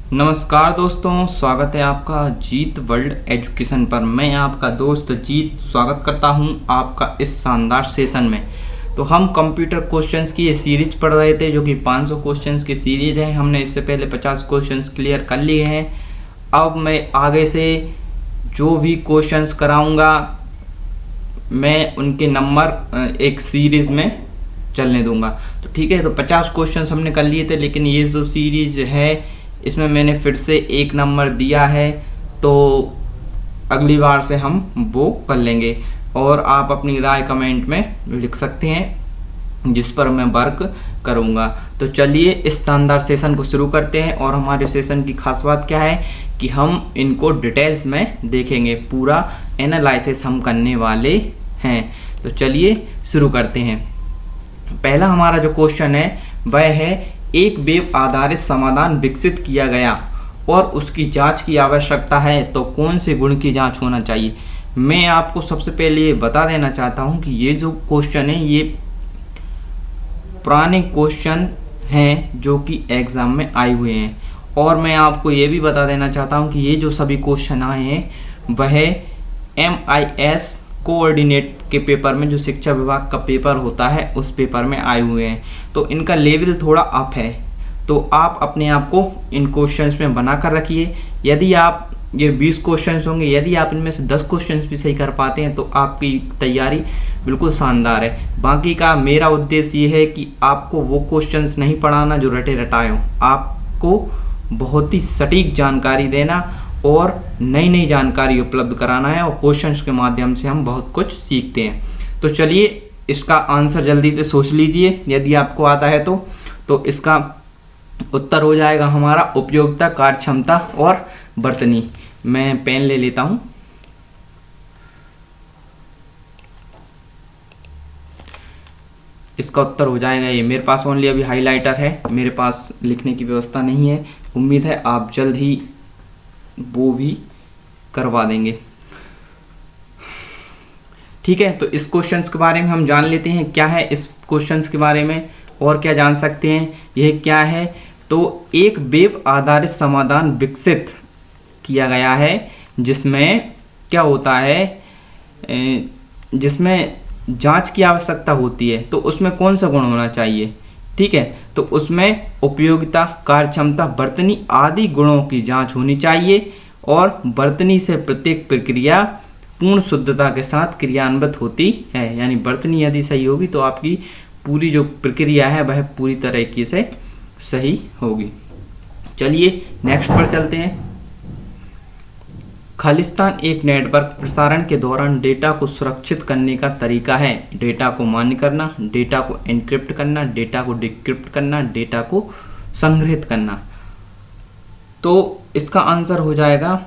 नमस्कार दोस्तों, स्वागत है आपका जीत वर्ल्ड एजुकेशन पर। मैं आपका दोस्त जीत स्वागत करता हूं आपका इस शानदार सेशन में। तो हम कंप्यूटर क्वेश्चंस की ये सीरीज पढ़ रहे थे, जो कि 500 क्वेश्चंस की सीरीज है। हमने इससे पहले 50 क्वेश्चंस क्लियर कर लिए हैं। अब मैं आगे से जो भी क्वेश्चंस कराऊंगा, मैं उनके नंबर एक सीरीज में चलने दूंगा। तो ठीक है, तो 50 क्वेश्चंस हमने कर लिए थे, लेकिन ये जो सीरीज है इसमें मैंने फिर से एक नंबर दिया है, तो अगली बार से हम वो कर लेंगे। और आप अपनी राय कमेंट में लिख सकते हैं, जिस पर मैं वर्क करूंगा। तो चलिए इस शानदार सेशन को शुरू करते हैं। और हमारे सेशन की खास बात क्या है कि हम इनको डिटेल्स में देखेंगे, पूरा एनालिसिस हम करने वाले हैं। तो चलिए शुरू करते हैं। पहला हमारा जो क्वेश्चन है वह है, एक वेब आधारित समाधान विकसित किया गया और उसकी जांच की आवश्यकता है, तो कौन से गुण की जांच होना चाहिए। मैं आपको सबसे पहले ये बता देना चाहता हूं कि ये जो क्वेश्चन है ये पुराने क्वेश्चन हैं जो कि एग्जाम में आए हुए हैं। और मैं आपको ये भी बता देना चाहता हूं कि ये जो सभी क्वेश्चन आए हैं वह MIS कोऑर्डिनेट के पेपर में, जो शिक्षा विभाग का पेपर होता है, उस पेपर में आए हुए हैं। तो इनका लेवल थोड़ा अप है, तो आप अपने आप को इन क्वेश्चंस में बना कर रखिए। यदि आप ये 20 क्वेश्चंस होंगे, यदि आप इनमें से 10 क्वेश्चंस भी सही कर पाते हैं तो आपकी तैयारी बिल्कुल शानदार है। बाकी का मेरा उद्देश्य ये है कि आपको वो क्वेश्चंस नहीं पढ़ाना जो रटे रटाए हों, आपको बहुत ही सटीक जानकारी देना और नई नई जानकारी उपलब्ध कराना है। और क्वेश्चंस के माध्यम से हम बहुत कुछ सीखते हैं। तो चलिए इसका आंसर जल्दी से सोच लीजिए, यदि आपको आता है तो इसका उत्तर हो जाएगा हमारा उपयोगिता, कार्यक्षमता और वर्तनी। मैं पेन ले लेता हूं। इसका उत्तर हो जाएगा ये। मेरे पास ओनली अभी हाइलाइटर है, मेरे पास लिखने की व्यवस्था नहीं है। उम्मीद है आप जल्द ही वो भी करवा देंगे। ठीक है, तो इस क्वेश्चंस के बारे में हम जान लेते हैं क्या है इस क्वेश्चंस के बारे में और क्या जान सकते हैं। यह क्या है, तो एक वेब आधारित समाधान विकसित किया गया है जिसमें क्या होता है, जिसमें जांच की आवश्यकता होती है। तो उसमें कौन सा गुण होना चाहिए। ठीक है, तो उसमें उपयोगिता, कार्यक्षमता, वर्तनी आदि गुणों की जांच होनी चाहिए। और वर्तनी से प्रत्येक प्रक्रिया पूर्ण शुद्धता के साथ क्रियान्वित होती है। यानी वर्तनी यदि सही होगी तो आपकी पूरी जो प्रक्रिया है वह पूरी तरीके से सही होगी। चलिए नेक्स्ट पर चलते हैं। खालिस्तान एक नेटवर्क प्रसारण के दौरान डेटा को सुरक्षित करने का तरीका है। डेटा को मान्य करना, डेटा को एन्क्रिप्ट करना, डेटा को डिक्रिप्ट करना, डेटा को संग्रहित करना। तो इसका आंसर हो जाएगा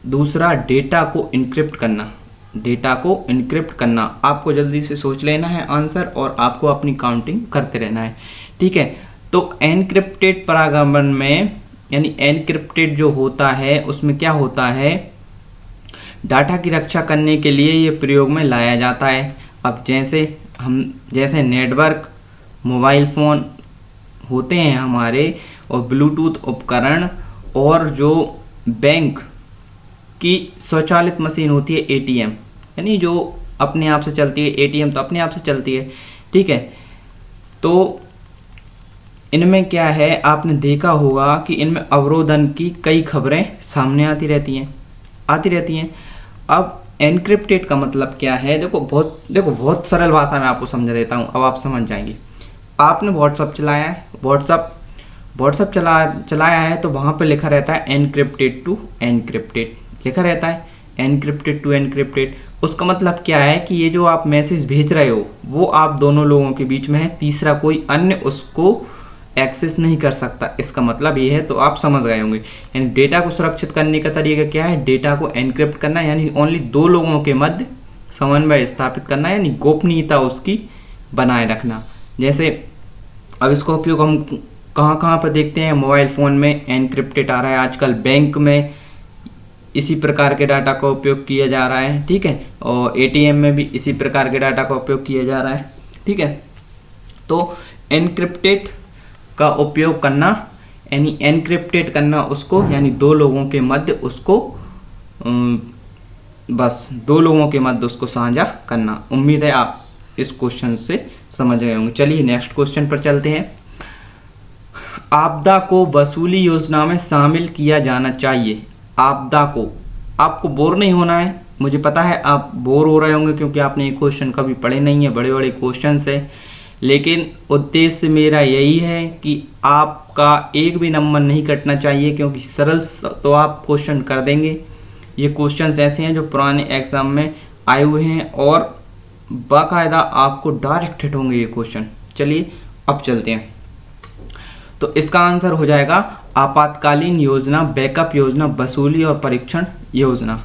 दूसरा, डेटा को इनक्रिप्ट करना। डेटा को इनक्रिप्ट करना। आपको जल्दी से सोच लेना है आंसर और आपको अपनी काउंटिंग करते रहना है। ठीक है, तो एनक्रिप्टेड परागमन में, यानी एनक्रिप्टेड जो होता है उसमें क्या होता है, डाटा की रक्षा करने के लिए ये प्रयोग में लाया जाता है। अब जैसे नेटवर्क, मोबाइल फ़ोन होते हैं हमारे, और ब्लूटूथ उपकरण, और जो बैंक की स्वचालित मशीन होती है ATM, यानी जो अपने आप से चलती है। ATM तो अपने आप से चलती है। ठीक है, तो इनमें क्या है, आपने देखा होगा कि इनमें अवरोधन की कई खबरें सामने आती रहती हैं। अब एनक्रिप्टेड का मतलब क्या है, देखो बहुत सरल भाषा में आपको समझा देता हूँ, अब आप समझ जाएंगे। आपने व्हाट्सअप चलाया है, व्हाट्सअप चलाया है, तो वहाँ पे लिखा रहता है एनक्रिप्टेड टू एनक्रिप्टेड, लिखा रहता है एनक्रिप्टेड टू एनक्रिप्टेड। उसका मतलब क्या है कि ये जो आप मैसेज भेज रहे हो वो आप दोनों लोगों के बीच में है, तीसरा कोई अन्य उसको एक्सेस नहीं कर सकता। इसका मतलब ये है, तो आप समझ गए होंगे। यानी डेटा को सुरक्षित करने का तरीका क्या है, डेटा को एनक्रिप्ट करना, यानी ओनली दो लोगों के मध्य समन्वय स्थापित करना, यानी गोपनीयता उसकी बनाए रखना। जैसे अब इसका उपयोग हम कहाँ पर देखते हैं, मोबाइल फ़ोन में एनक्रिप्टेड आ रहा है आजकल, बैंक में इसी प्रकार के डाटा का उपयोग किया जा रहा है। ठीक है, और ATM में भी इसी प्रकार के डाटा का उपयोग किया जा रहा है। ठीक है, तो एनक्रिप्टेड का उपयोग करना यानी एनक्रिप्टेड करना उसको, यानी दो लोगों के मध्य उसको बस दो लोगों के मध्य उसको साझा करना। उम्मीद है आप इस क्वेश्चन से समझ गए होंगे। चलिए नेक्स्ट क्वेश्चन पर चलते हैं। आपदा को वसूली योजना में शामिल किया जाना चाहिए। आपदा को, आपको बोर नहीं होना है, मुझे पता है आप बोर हो रहे होंगे क्योंकि आपने ये क्वेश्चन कभी पढ़े नहीं है, बड़े बड़े क्वेश्चन है, लेकिन उद्देश्य मेरा यही है कि आपका एक भी नंबर नहीं कटना चाहिए, क्योंकि सरल तो आप क्वेश्चन कर देंगे। ये क्वेश्चंस ऐसे हैं जो पुराने एग्जाम में आए हुए हैं और बाकायदा आपको डायरेक्ट हिट होंगे ये क्वेश्चन। चलिए अब चलते हैं। तो इसका आंसर हो जाएगा आपातकालीन योजना, बैकअप योजना, वसूली और परीक्षण योजना।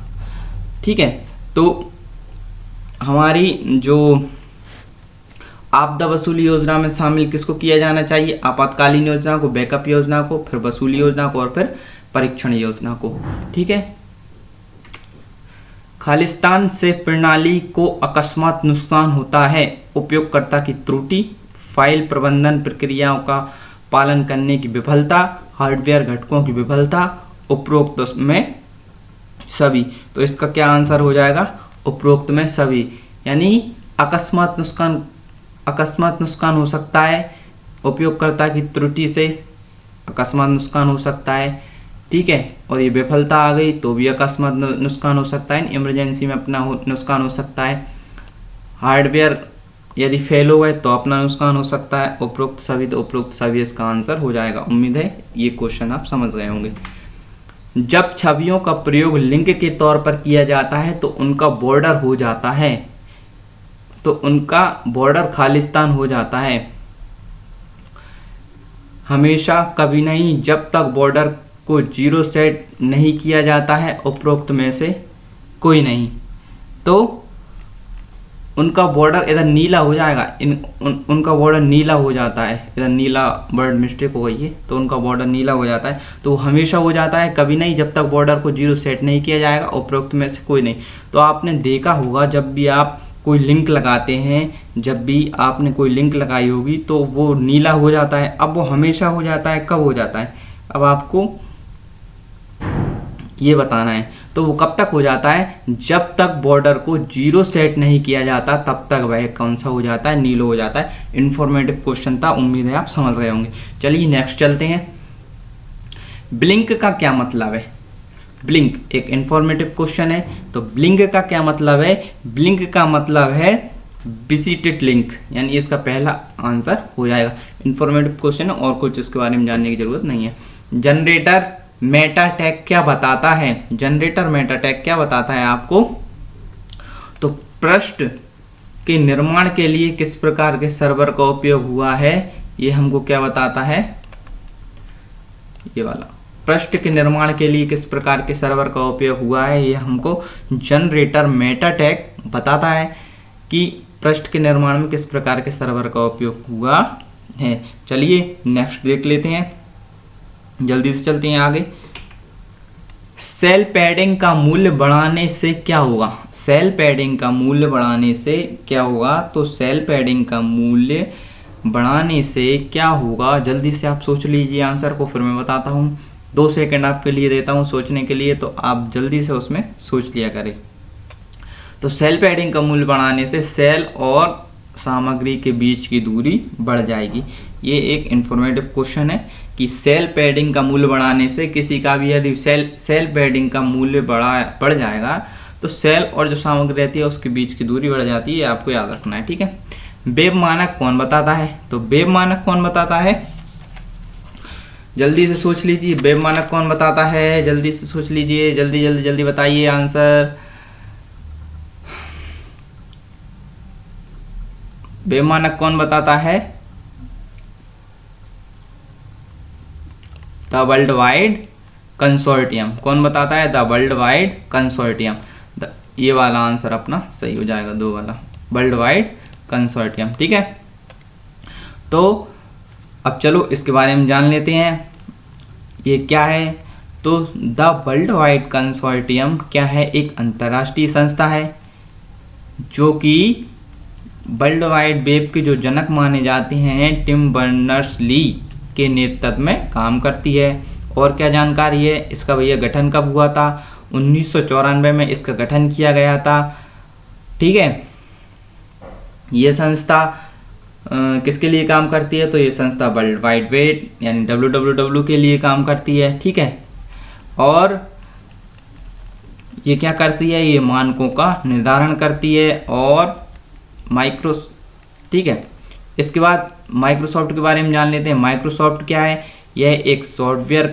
ठीक है, तो हमारी जो आपदा वसूली योजना में शामिल किसको किया जाना चाहिए? आपातकालीन योजना को, बैकअप योजना को, फिर वसूली योजना को और फिर परीक्षण योजना को। ठीक है। खालिस्तान से प्रणाली को अकस्मात नुकसान होता है। उपयोगकर्ता की त्रुटि, फाइल प्रबंधन प्रक्रियाओं का पालन करने की विफलता, हार्डवेयर घटकों की विफलता, उपरोक्त में सभी। तो इसका क्या आंसर हो जाएगा? उपरोक्त में सभी। यानी अकस्मात नुकसान हो सकता है, उपयोगकर्ता की त्रुटि से अकस्मात नुकसान हो सकता है। ठीक है, और ये विफलता आ गई तो भी अकस्मात नुकसान हो सकता है, इमरजेंसी में अपना नुकसान हो सकता है। हार्डवेयर यदि फेल हो गए तो अपना नुकसान हो सकता है। उपरोक्त सभी, तो उपरोक्त सभी इसका आंसर हो जाएगा। उम्मीद है ये क्वेश्चन आप समझ गए होंगे। जब छवियों का प्रयोग लिंक के तौर पर किया जाता है तो उनका बॉर्डर हो जाता है, तो उनका बॉर्डर खालिस्तान हो जाता है। हमेशा, कभी नहीं, जब तक बॉर्डर को 0 सेट नहीं किया जाता है, उपरोक्त में से कोई नहीं। तो उनका बॉर्डर इधर नीला हो जाएगा, उनका बॉर्डर नीला हो जाता है। इधर नीला वर्ड मिस्टेक हो गई है, तो उनका बॉर्डर नीला हो जाता है। तो हमेशा हो जाता है, कभी नहीं, जब तक बॉर्डर को 0 सेट नहीं किया जाएगा, उपरोक्त में से कोई नहीं। तो आपने देखा होगा जब भी आप कोई लिंक लगाते हैं, जब भी आपने कोई लिंक लगाई होगी तो वो नीला हो जाता है। अब वो हमेशा हो जाता है, कब हो जाता है, अब आपको ये बताना है। तो वो कब तक हो जाता है? जब तक बॉर्डर को 0 सेट नहीं किया जाता तब तक वह कौन सा हो जाता है? नीलो हो जाता है। इन्फॉर्मेटिव क्वेश्चन था, उम्मीद है आप समझ गए होंगे। चलिए नेक्स्ट चलते हैं। ब्लिंक का क्या मतलब है? ब्लिंक एक इन्फॉर्मेटिव क्वेश्चन है, तो ब्लिंक का क्या मतलब है? ब्लिंक का मतलब है विजिटेड लिंक, यानी इसका पहला आंसर हो जाएगा। इन्फॉर्मेटिव क्वेश्चन है और कुछ इसके बारे में जानने की जरूरत नहीं है। जनरेटर मेटा टैग क्या बताता है? जनरेटर मेटा टैग क्या बताता है आपको? तो पृष्ठ के निर्माण के लिए किस प्रकार के सर्वर का उपयोग हुआ है, ये हमको क्या बताता है? ये वाला, पृष्ठ के निर्माण के लिए किस प्रकार के सर्वर का उपयोग हुआ है, ये हमको जनरेटर मेटा टैग बताता है कि पृष्ठ के निर्माण में किस प्रकार के सर्वर का उपयोग हुआ है। चलिए नेक्स्ट देख लेते हैं, जल्दी से चलते हैं आगे। सेल पैडिंग का मूल्य बढ़ाने से क्या होगा? सेल पैडिंग का मूल्य बढ़ाने से क्या होगा? तो सेल पैडिंग का मूल्य बढ़ाने से क्या होगा? जल्दी से आप सोच लीजिए आंसर को, फिर मैं बताता हूँ। 2 सेकंड आपके लिए देता हूँ सोचने के लिए, तो आप जल्दी से उसमें सोच लिया करें। तो सेल पैडिंग का मूल्य बढ़ाने से सेल और सामग्री के बीच की दूरी बढ़ जाएगी। ये एक इन्फॉर्मेटिव क्वेश्चन है कि सेल पैडिंग का मूल्य बढ़ाने से किसी का भी यदि सेल पैडिंग का मूल्य बढ़ जाएगा तो सेल और जो सामग्री रहती है उसके बीच की दूरी बढ़ जाती है। आपको याद रखना है, ठीक है। वेब मानक कौन बताता है? तो वेब मानक कौन बताता है? जल्दी से सोच लीजिए, वेब मानक कौन बताता है? जल्दी से सोच लीजिए, जल्दी जल्दी जल्दी बताइए आंसर। वेब मानक कौन बताता है? The world wide consortium. कौन बताता है? The world wide consortium. ये वाला आंसर अपना सही हो जाएगा, 2 वाला, वर्ल्ड वाइड कंसोर्टियम, ठीक है। तो अब चलो इसके बारे में जान लेते हैं, ये क्या है। तो द वर्ल्ड वाइड कंसोर्टियम क्या है? एक अंतर्राष्ट्रीय संस्था है जो कि वर्ल्ड वाइड वेब के जो जनक माने जाते हैं टिम बर्नर्स ली, के नेतृत्व में काम करती है। और क्या जानकारी है, इसका भैया गठन कब हुआ था? 1994 में इसका गठन किया गया था। ठीक है, ये संस्था किसके लिए काम करती है? तो ये संस्था वर्ल्ड वाइड वेब यानी WWW के लिए काम करती है। ठीक है, और ये क्या करती है? ये मानकों का निर्धारण करती है और ठीक है, इसके बाद माइक्रोसॉफ्ट के बारे में जान लेते हैं। माइक्रोसॉफ्ट क्या है? यह एक सॉफ्टवेयर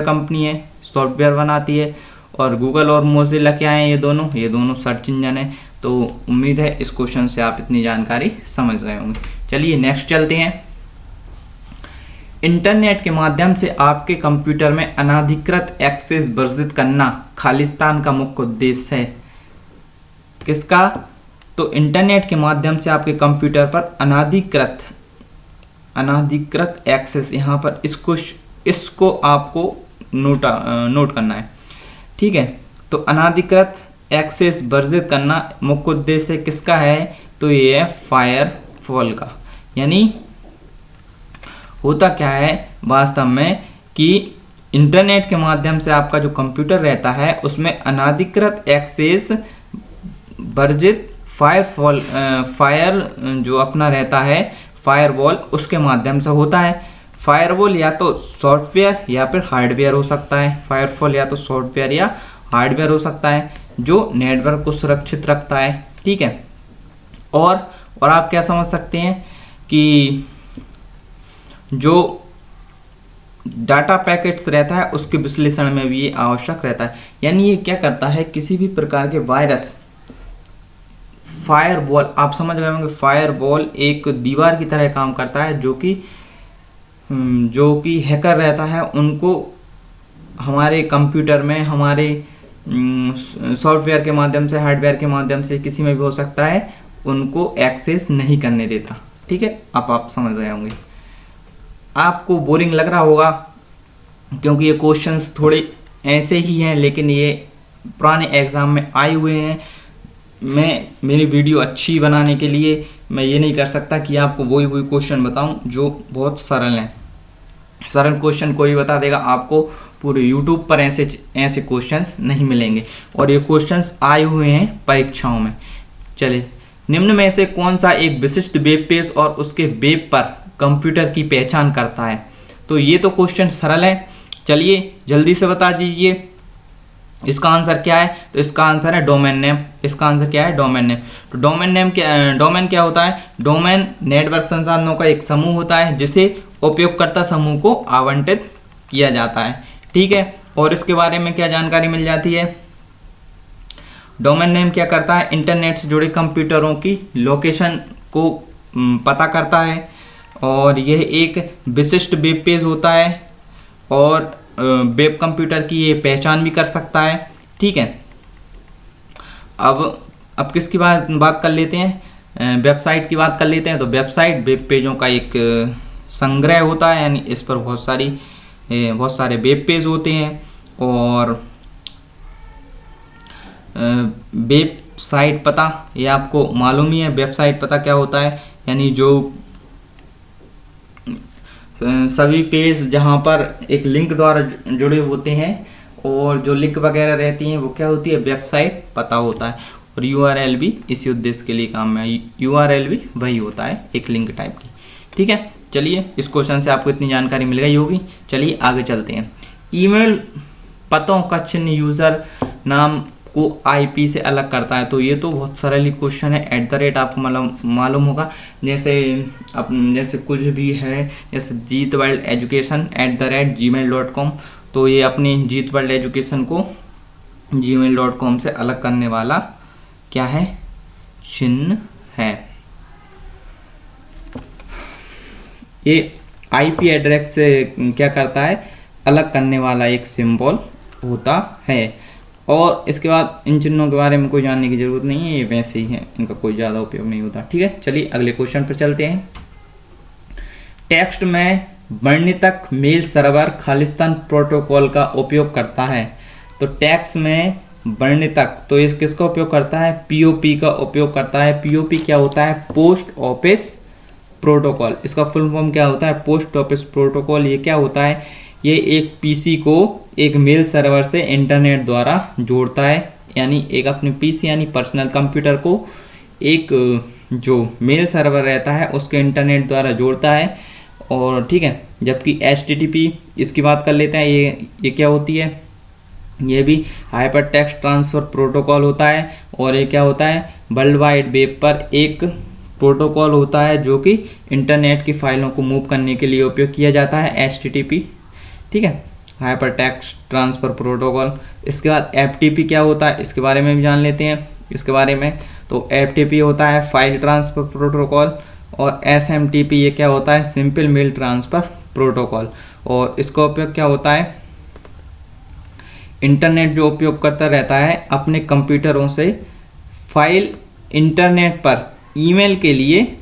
कंपनी है, सॉफ्टवेयर बनाती है। और गूगल और मोजिला क्या है? ये दोनों सर्च इंजन है। तो उम्मीद है इस क्वेश्चन से आप इतनी जानकारी समझ गए होंगे। चलिए नेक्स्ट चलते हैं। इंटरनेट के माध्यम से आपके कंप्यूटर में अनधिकृत एक्सेस वर्जित करना खालिस्तान का मुख्य उद्देश्य है। किसका? तो इंटरनेट के माध्यम से आपके कंप्यूटर पर अनधिकृत एक्सेस, यहाँ पर इसको आपको नोट करना है। ठीक है, तो अनधिकृत एक्सेस वर्जित करना मुख्य उद्देश्य किसका है? तो ये है फायरवॉल का। यानी होता क्या है वास्तव में कि इंटरनेट के माध्यम से आपका जो कंप्यूटर रहता है उसमें अनधिकृत एक्सेस वर्जित फायर जो अपना रहता है फायरवॉल, उसके माध्यम से होता है। फायरवॉल या तो सॉफ्टवेयर या फिर हार्डवेयर हो सकता है। फायरवॉल या तो सॉफ्टवेयर या हार्डवेयर हो सकता है जो नेटवर्क को सुरक्षित रखता है। ठीक है, और आप क्या समझ सकते हैं कि जो डाटा पैकेट्स रहता है उसके विश्लेषण में भी ये आवश्यक रहता है। यानी ये क्या करता है? किसी भी प्रकार के वायरस, फायरवॉल आप समझ गए होंगे, फायरवॉल एक दीवार की तरह काम करता है जो कि हैकर रहता है उनको हमारे कंप्यूटर में, हमारे सॉफ्टवेयर के माध्यम से, हार्डवेयर के माध्यम से, किसी में भी हो सकता है, उनको एक्सेस नहीं करने देता। ठीक है, आप समझ गए होंगे। आपको बोरिंग लग रहा होगा क्योंकि ये क्वेश्चंस थोड़े ऐसे ही हैं, लेकिन ये पुराने एग्जाम में आए हुए हैं। मेरी वीडियो अच्छी बनाने के लिए मैं ये नहीं कर सकता कि आपको वही क्वेश्चन बताऊं जो बहुत सरल हैं। सरल क्वेश्चन कोई बता देगा, आपको पूरे YouTube पर ऐसे क्वेश्चंस नहीं मिलेंगे, और ये क्वेश्चंस आए हुए हैं परीक्षाओं में। चलिए, निम्न में से कौन सा एक विशिष्ट वेब पेज और उसके वेब पर कंप्यूटर की पहचान करता है? तो ये तो क्वेश्चन सरल है, चलिए जल्दी से बता दीजिए इसका आंसर क्या है। तो इसका आंसर है डोमेन नेम। इसका आंसर क्या है? Domain name. तो डोमेन क्या होता है? डोमेन नेटवर्क संसाधनों का एक समूह होता है जिसे उपयोगकर्ता समूह को आवंटित किया जाता है। ठीक है, और इसके बारे में क्या जानकारी मिल जाती है? डोमेन नेम क्या करता है? इंटरनेट से जुड़े कंप्यूटरों की लोकेशन को पता करता है, और यह एक विशिष्ट वेब पेज होता है, और वेब कंप्यूटर की ये पहचान भी कर सकता है। ठीक है, अब किसकी बात कर लेते हैं? वेबसाइट की बात कर लेते हैं। तो वेबसाइट वेब पेजों का एक संग्रह होता है, यानी इस पर बहुत सारे वेब पेज होते हैं। और वेबसाइट पता, ये आपको मालूम ही है वेबसाइट पता क्या होता है, यानी जो सभी पेज जहाँ पर एक लिंक द्वारा जुड़े होते हैं, और जो लिंक वगैरह रहती हैं वो क्या होती है? वेबसाइट पता होता है। और URL भी इसी उद्देश्य के लिए काम में, URL भी वही होता है, एक लिंक टाइप की। ठीक है, चलिए इस क्वेश्चन से आपको इतनी जानकारी मिल गई होगी। चलिए आगे चलते हैं। ईमेल पतों का चिन्ह यूज़र नाम को IP से अलग करता है। तो ये तो बहुत सरल ही क्वेश्चन है। @ आपको मालूम होगा, जैसे कुछ भी है, जैसे जीत वर्ल्ड एजुकेशन @gmail.com। तो ये अपनी जीत वर्ल्ड एजुकेशन को gmail.com से अलग करने वाला क्या है? चिन्ह है। ये IP एड्रेस से क्या करता है? अलग करने वाला एक सिंबल होता है। और इसके बाद इन चिन्हों के बारे में कोई जानने की जरूरत नहीं है, ये वैसे ही हैं, इनका कोई ज़्यादा उपयोग नहीं होता। ठीक है, चलिए अगले क्वेश्चन पर चलते हैं। टेक्स्ट में वर्णितक मेल सर्वर खालिस्तान प्रोटोकॉल का उपयोग करता है। तो टेक्स्ट में वर्णितक, तो इस किसका उपयोग करता है? POP का उपयोग करता है। POP क्या होता है? पोस्ट ऑफिस प्रोटोकॉल, इसका फुल फॉर्म क्या होता है? Post office protocol. ये क्या होता है? ये एक पीसी को एक मेल सर्वर से इंटरनेट द्वारा जोड़ता है, यानी एक अपने पीसी यानी पर्सनल कंप्यूटर को एक जो मेल सर्वर रहता है उसके इंटरनेट द्वारा जोड़ता है। और ठीक है, जबकि HTTP इसकी बात कर लेते हैं, ये क्या होती है? ये भी हाइपर टेक्स्ट ट्रांसफ़र प्रोटोकॉल होता है। और ये क्या होता है? वर्ल्ड वाइड वेब पर एक प्रोटोकॉल होता है जो कि इंटरनेट की फाइलों को मूव करने के लिए उपयोग किया जाता है, HTTP। ठीक है, हाइपर टेक्स्ट ट्रांसफ़र प्रोटोकॉल। इसके बाद FTP क्या होता है, इसके बारे में भी जान लेते हैं इसके बारे में। तो FTP होता है फाइल ट्रांसफ़र प्रोटोकॉल, और SMTP ये क्या होता है? Simple mail transfer protocol. और इसका उपयोग क्या होता है? इंटरनेट जो उपयोग करता रहता है अपने कंप्यूटरों से फाइल इंटरनेट पर ईमेल के लिए,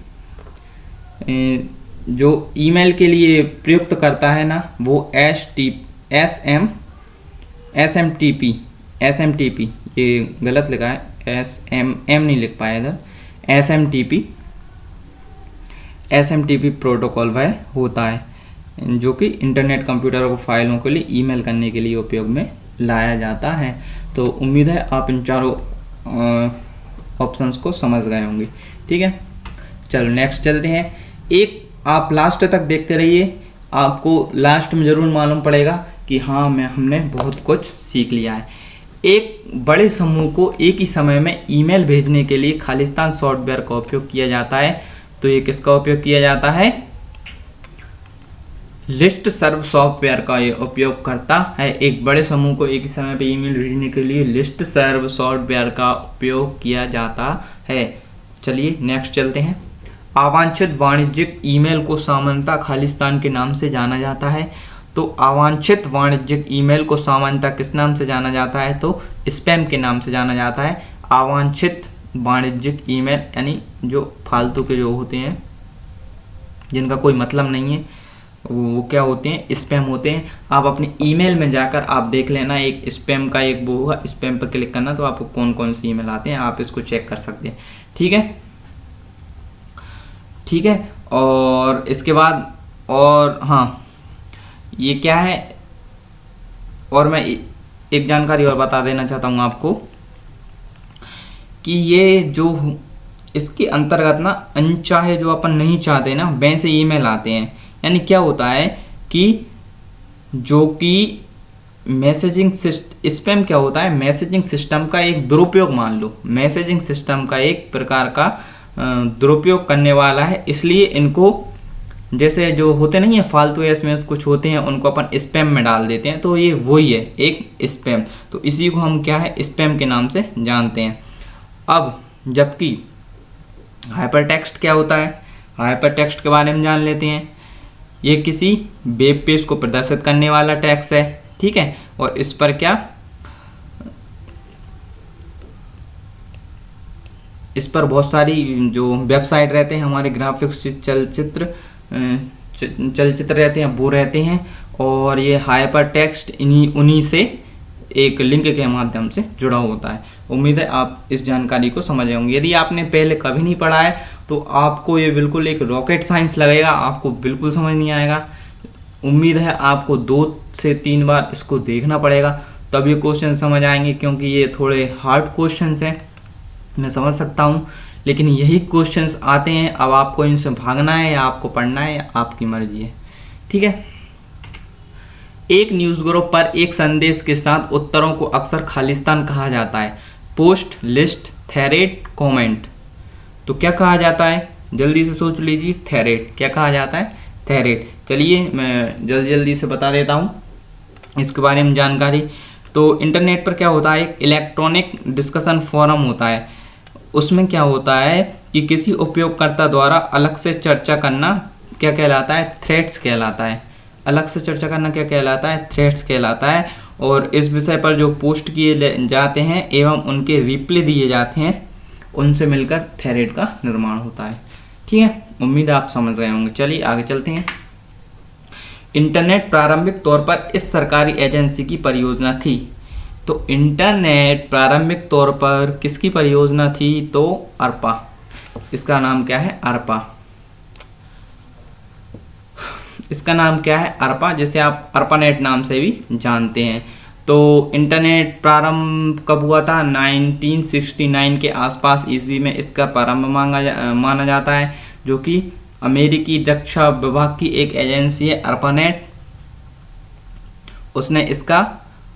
जो ईमेल के लिए प्रयुक्त करता है ना, वो SMTP, ये गलत लिखा है, SMM नहीं लिख पाया इधर, SMTP प्रोटोकॉल वह होता है जो कि इंटरनेट कंप्यूटर को फाइलों के लिए ईमेल करने के लिए उपयोग में लाया जाता है। तो उम्मीद है आप इन चारों ऑप्शंस को समझ गए होंगे। ठीक है, चलो नेक्स्ट चलते हैं। एक आप लास्ट तक देखते रहिए, आपको लास्ट में ज़रूर मालूम पड़ेगा कि हाँ हमने बहुत कुछ सीख लिया है। एक बड़े समूह को एक ही समय में ईमेल भेजने के लिए खालिस्तान सॉफ्टवेयर का उपयोग किया जाता है। तो ये किसका उपयोग किया जाता है? लिस्ट सर्व सॉफ्टवेयर का ये उपयोग करता है। एक बड़े समूह को एक ही समय पे ईमेल भेजने के लिए लिस्ट सर्व सॉफ्टवेयर का उपयोग किया जाता है। चलिए नेक्स्ट चलते हैं। अवांछित वाणिज्यिक ईमेल को सामान्यतः खालिस्तान के नाम से जाना जाता है। तो अवांछित वाणिज्यिक ईमेल को सामान्यतः किस नाम से जाना जाता है? तो स्पैम के नाम से जाना जाता है। अवांछित वाणिज्यिक ईमेल यानी जो फालतू के जो होते हैं, जिनका कोई मतलब नहीं है, वो क्या होते हैं? स्पैम होते हैं। आप अपने ईमेल में जाकर आप देख लेना, एक स्पैम का एक वो होगा, स्पैम पर क्लिक करना तो आपको कौन कौन सी ईमेल आते हैं, आप इसको चेक कर सकते हैं। ठीक है, ठीक है। और इसके बाद और हाँ, ये क्या है, और मैं एक जानकारी और बता देना चाहता हूँ आपको कि ये जो इसके अंतर्गत ना अनचाहे जो अपन नहीं चाहते ना वैसे ईमेल आते हैं। यानी क्या होता है कि जो कि मैसेजिंग सिस्टम, स्पैम क्या होता है? मैसेजिंग सिस्टम का एक दुरुपयोग मान लो, मैसेजिंग सिस्टम का एक प्रकार का दुरुपयोग करने वाला है। इसलिए इनको जैसे जो होते नहीं है फालतू SMS कुछ होते हैं, उनको अपन स्पैम में डाल देते हैं, तो ये वही है एक स्पैम। तो इसी को हम क्या है? स्पैम के नाम से जानते हैं। अब जबकि हाइपर टेक्स्ट क्या होता है? हाइपर टेक्स्ट के बारे में जान लेते हैं। ये किसी वेब पेज को प्रदर्शित करने वाला टेक्स्ट है। ठीक है, और इस पर क्या, इस पर बहुत सारी जो वेबसाइट रहते हैं, हमारे ग्राफिक्स चलचित्र रहते हैं वो रहते हैं, और ये हाइपर टेक्स्ट उन्हीं से एक लिंक के माध्यम से जुड़ा होता है। उम्मीद है आप इस जानकारी को समझ होंगे। यदि आपने पहले कभी नहीं पढ़ा है तो आपको ये बिल्कुल एक रॉकेट साइंस लगेगा, आपको बिल्कुल समझ नहीं आएगा। उम्मीद है आपको 2 से 3 बार इसको देखना पड़ेगा तब ये क्वेश्चन समझ आएंगे, क्योंकि ये थोड़े हार्ड क्वेश्चंस हैं, मैं समझ सकता हूँ, लेकिन यही क्वेश्चंस आते हैं। अब आपको इनसे भागना है या आपको पढ़ना है, आपकी मर्जी है। ठीक है, एक न्यूज़ ग्रुप पर एक संदेश के साथ उत्तरों को अक्सर खालिस्तान कहा जाता है। Post, list, thread, comment. तो क्या कहा जाता है? जल्दी से सोच लीजिए। थ्रेड, क्या कहा जाता है? थ्रेड। चलिए मैं जल्दी से बता देता हूँ इसके बारे में जानकारी। तो इंटरनेट पर क्या होता है? एक इलेक्ट्रॉनिक डिस्कशन फोरम होता है। उसमें क्या होता है कि किसी उपयोगकर्ता द्वारा अलग से चर्चा करना क्या कहलाता है? थ्रेड्स कहलाता है। अलग से चर्चा करना क्या कहलाता है? थ्रेड्स कहलाता है। और इस विषय पर जो पोस्ट किए जाते हैं एवं उनके रिप्लाई दिए जाते हैं, उनसे मिलकर थ्रेड का निर्माण होता है। ठीक है, उम्मीद है आप समझ गए होंगे। चलिए आगे चलते हैं। इंटरनेट प्रारंभिक तौर पर इस सरकारी एजेंसी की परियोजना थी। तो इंटरनेट प्रारंभिक तौर पर किसकी परियोजना थी? तो अर्पा। इसका नाम क्या है? अर्पा। इसका नाम क्या है? अरपा, जिसे आप अरपानेट नाम से भी जानते हैं। तो इंटरनेट प्रारंभ कब हुआ था? 1969 के आसपास ईस्वी में इसका प्रारंभ माना जाता है, जो कि अमेरिकी रक्षा विभाग की एक एजेंसी है अरपानेट, उसने इसका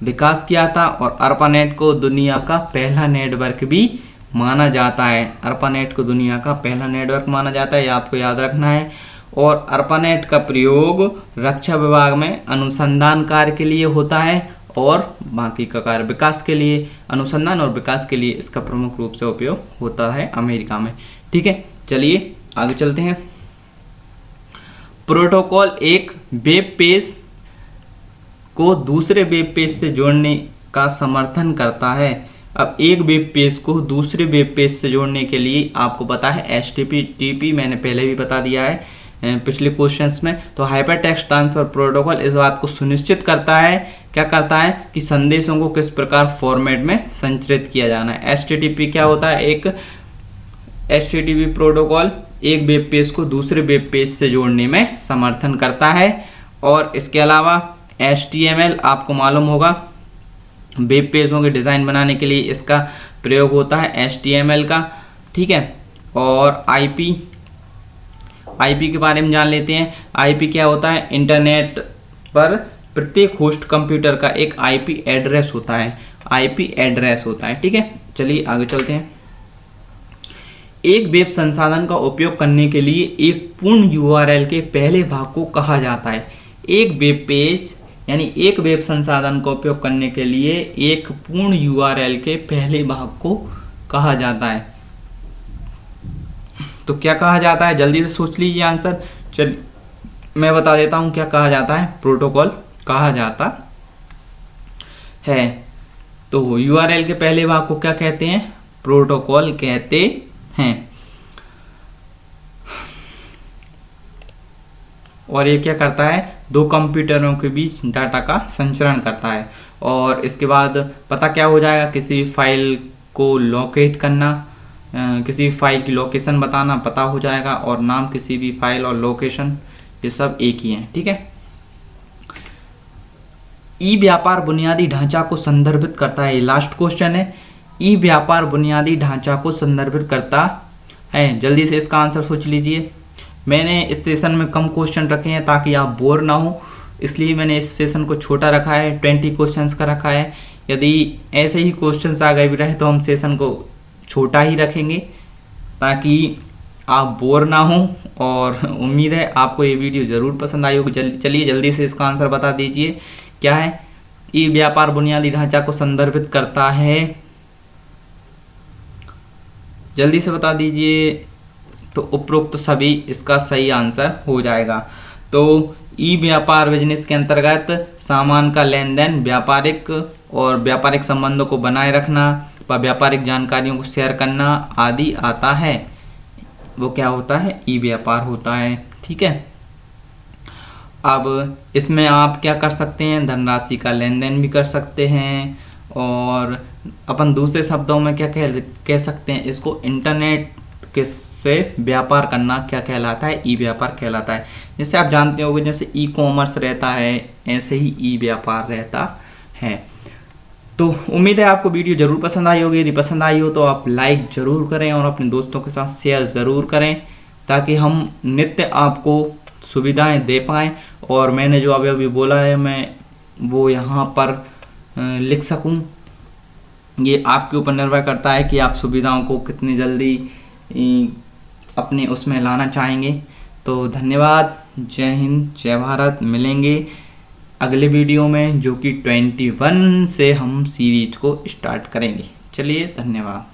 विकास किया था। और अरपानेट को दुनिया का पहला नेटवर्क भी माना जाता है। अरपानेट को दुनिया का पहला नेटवर्क माना जाता है, ये आपको याद रखना है। और अरपानेट का प्रयोग रक्षा विभाग में अनुसंधान कार्य के लिए होता है और बाकी का कार्य विकास के लिए, अनुसंधान और विकास के लिए इसका प्रमुख रूप से उपयोग होता है अमेरिका में। ठीक है, चलिए आगे चलते हैं। प्रोटोकॉल एक वेब पेज को दूसरे वेब पेज से जोड़ने का समर्थन करता है। अब एक वेब पेज को दूसरे वेब पेज से जोड़ने के लिए आपको पता है HTTP, मैंने पहले भी बता दिया है पिछले क्वेश्चंस में। तो हाइपर टेक्स्ट ट्रांसफर प्रोटोकॉल इस बात को सुनिश्चित करता है, क्या करता है कि संदेशों को किस प्रकार फॉर्मेट में संचरित किया जाना है। HTTP क्या होता है? एक HTTP प्रोटोकॉल एक वेब पेज को दूसरे वेब पेज से जोड़ने में समर्थन करता है। और इसके अलावा HTML आपको मालूम होगा, वेब पेजों के डिज़ाइन बनाने के लिए इसका प्रयोग होता है HTML का। ठीक है, और IP के बारे में जान लेते हैं। IP क्या होता है? इंटरनेट पर प्रत्येक होस्ट कंप्यूटर का एक IP एड्रेस होता है, IP एड्रेस होता है। ठीक है, चलिए आगे चलते हैं। एक वेब संसाधन का उपयोग करने के लिए एक पूर्ण URL के पहले भाग को कहा जाता है। एक वेब पेज यानी एक वेब संसाधन का उपयोग करने के लिए एक पूर्ण URL के पहले भाग को कहा जाता है। तो क्या कहा जाता है? जल्दी से सोच लीजिए आंसर। चल मैं बता देता हूं क्या कहा जाता है। प्रोटोकॉल कहा जाता है। तो URL के पहले भाग को क्या कहते हैं? प्रोटोकॉल कहते हैं। और ये क्या करता है? दो कंप्यूटरों के बीच डाटा का संचरण करता है। और इसके बाद पता क्या हो जाएगा? किसी फाइल को लोकेट करना, किसी फाइल की लोकेशन बताना पता हो जाएगा, और नाम किसी भी फाइल और लोकेशन ये सब एक ही हैं। ठीक है। ई व्यापार बुनियादी ढांचा को संदर्भित करता है। ये लास्ट क्वेश्चन है। ई व्यापार बुनियादी ढांचा को संदर्भित करता है। जल्दी से इसका आंसर सोच लीजिए। मैंने इस सेशन में कम क्वेश्चन रखे हैं ताकि आप बोर ना हो, इसलिए मैंने इस सेशन को छोटा रखा है, 20 क्वेश्चंस का रखा है। यदि ऐसे ही क्वेश्चंस आ गए भी रहे तो हम सेशन को छोटा ही रखेंगे ताकि आप बोर ना हो। और उम्मीद है आपको ये वीडियो ज़रूर पसंद आई होगी। चलिए जल्दी से इसका आंसर बता दीजिए क्या है। ई व्यापार बुनियादी ढांचा को संदर्भित करता है, जल्दी से बता दीजिए। तो उपरोक्त सभी इसका सही आंसर हो जाएगा। तो ई व्यापार बिजनेस के अंतर्गत सामान का लेन देन, व्यापारिक संबंधों को बनाए रखना व व्यापारिक जानकारियों को शेयर करना आदि आता है। वो क्या होता है? ई व्यापार होता है। ठीक है। अब इसमें आप क्या कर सकते हैं? धनराशि का लेन देन भी कर सकते हैं, और अपन दूसरे शब्दों में क्या कह सकते हैं इसको? इंटरनेट के से व्यापार करना क्या कहलाता है? ई व्यापार कहलाता है। जैसे आप जानते होंगे, जैसे ई कॉमर्स रहता है ऐसे ही ई व्यापार रहता है। तो उम्मीद है आपको वीडियो जरूर पसंद आई होगी। यदि पसंद आई हो तो आप लाइक जरूर करें और अपने दोस्तों के साथ शेयर ज़रूर करें, ताकि हम नित्य आपको सुविधाएं दे पाएँ। और मैंने जो अभी बोला है मैं वो यहाँ पर लिख सकूँ। ये आपके ऊपर निर्भर करता है कि आप सुविधाओं को कितनी जल्दी अपने उसमें लाना चाहेंगे। तो धन्यवाद। जय हिंद, जय भारत। मिलेंगे अगले वीडियो में, जो कि 21 से हम सीरीज को स्टार्ट करेंगे। चलिए धन्यवाद।